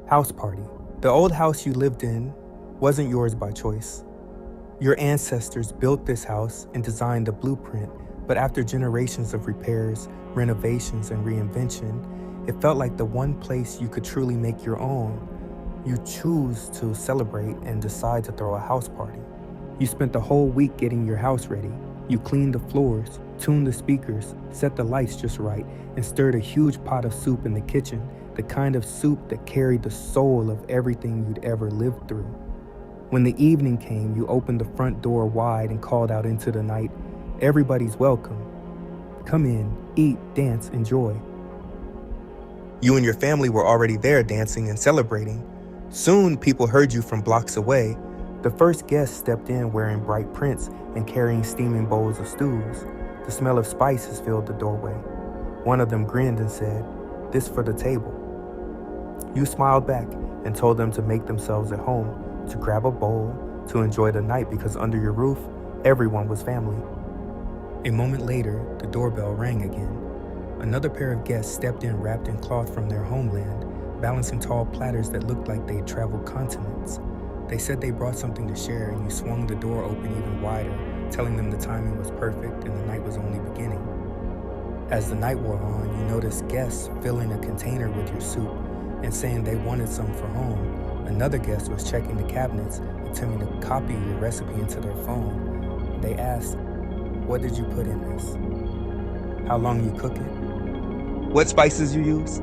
House party. The old house you lived in wasn't yours by choice. Your ancestors built this house and designed the blueprint, but after generations of repairs, renovations, and reinvention, it felt like the one place you could truly make your own. You choose to celebrate and decide to throw a house party. You spent the whole week getting your house ready. You cleaned the floors, tuned the speakers, set the lights just right, and stirred a huge pot of soup in the kitchen, the kind of soup that carried the soul of everything you'd ever lived through. When the evening came, you opened the front door wide and called out into the night, "Everybody's welcome. Come in, eat, dance, enjoy." You and your family were already there dancing and celebrating. Soon, people heard you from blocks away. The first guest stepped in wearing bright prints and carrying steaming bowls of stews. The smell of spices filled the doorway. One of them grinned and said, "This for the table." You smiled back and told them to make themselves at home, to grab a bowl, to enjoy the night because under your roof, everyone was family. A moment later, the doorbell rang again. Another pair of guests stepped in wrapped in cloth from their homeland, balancing tall platters that looked like they'd traveled continents. They said they brought something to share, and you swung the door open even wider, telling them the timing was perfect and the night was only beginning. As the night wore on, you noticed guests filling a container with your soup and saying they wanted some for home. Another guest was checking the cabinets, attempting to copy your recipe into their phone. They asked, "What did you put in this? How long you cook it? What spices you use?"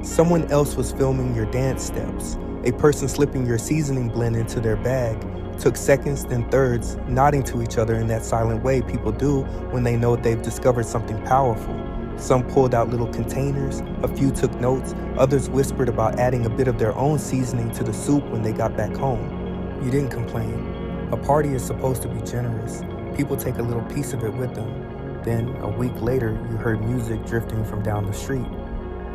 Someone else was filming your dance steps. A person slipping your seasoning blend into their bag took seconds, then thirds, nodding to each other in that silent way people do when they know they've discovered something powerful. Some pulled out little containers, a few took notes, others whispered about adding a bit of their own seasoning to the soup when they got back home. You didn't complain. A party is supposed to be generous. People take a little piece of it with them. Then, a week later, you heard music drifting from down the street.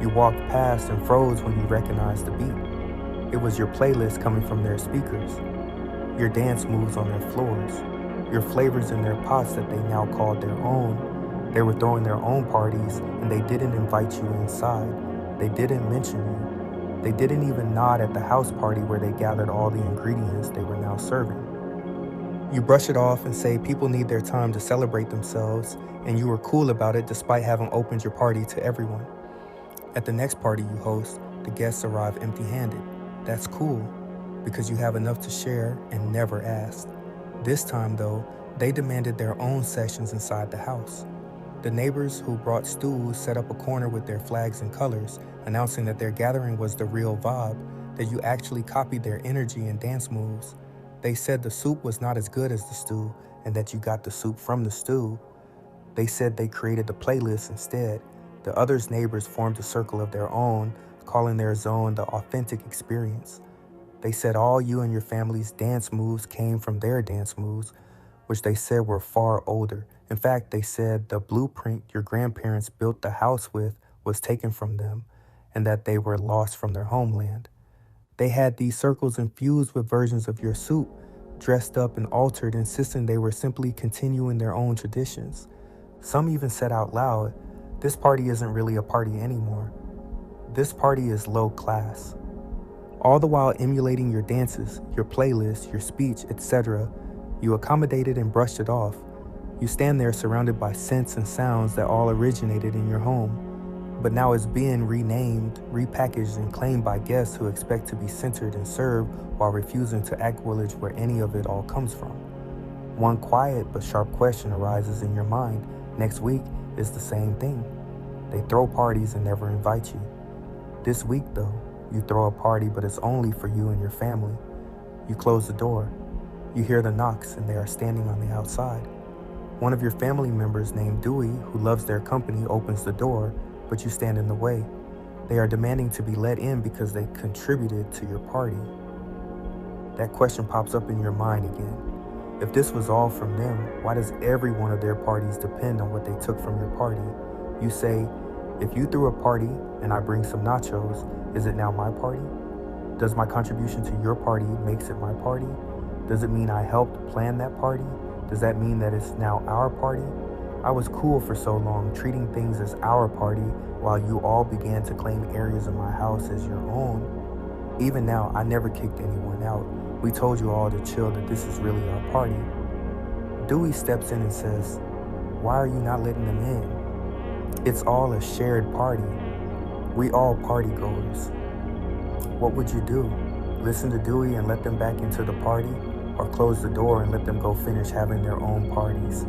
You walked past and froze when you recognized the beat. It was your playlist coming from their speakers, your dance moves on their floors, your flavors in their pots that they now called their own. They were throwing their own parties, and they didn't invite you inside. They didn't mention you. They didn't even nod at the house party where they gathered all the ingredients they were now serving. You brush it off and say people need their time to celebrate themselves, and you were cool about it despite having opened your party to everyone. At the next party you host, the guests arrive empty-handed. That's cool, because you have enough to share and never asked. This time, though, they demanded their own sessions inside the house. The neighbors who brought stools set up a corner with their flags and colors, announcing that their gathering was the real vibe, that you actually copied their energy and dance moves. They said the soup was not as good as the stew, and that you got the soup from the stew. They said they created the playlist instead. The others' neighbors formed a circle of their own, calling their zone the authentic experience. They said all you and your family's dance moves came from their dance moves, which they said were far older. In fact, they said the blueprint your grandparents built the house with was taken from them, and that they were lost from their homeland. They had these circles infused with versions of your soup, dressed up and altered, insisting they were simply continuing their own traditions. Some even said out loud, "This party isn't really a party anymore. This party is low class." All the while emulating your dances, your playlist, your speech, etc., you accommodated and brushed it off. You stand there surrounded by scents and sounds that all originated in your home, but now it's being renamed, repackaged, and claimed by guests who expect to be centered and served while refusing to acknowledge where any of it all comes from. One quiet but sharp question arises in your mind. Next week is the same thing. They throw parties and never invite you. This week, though, you throw a party, but it's only for you and your family. You close the door. You hear the knocks, and they are standing on the outside. One of your family members named Dewey, who loves their company, opens the door, but you stand in the way. They are demanding to be let in because they contributed to your party. That question pops up in your mind again. If this was all from them, why does every one of their parties depend on what they took from your party? You say, if you threw a party and I bring some nachos, is it now my party? Does my contribution to your party makes it my party? Does it mean I helped plan that party? Does that mean that it's now our party? I was cool for so long, treating things as our party while you all began to claim areas of my house as your own. Even now, I never kicked anyone out. We told you all to chill, that this is really our party. Dewey steps in and says, why are you not letting them in? It's all a shared party. We all party goers. What would you do? Listen to Dewey and let them back into the party? Or close the door and let them go finish having their own parties?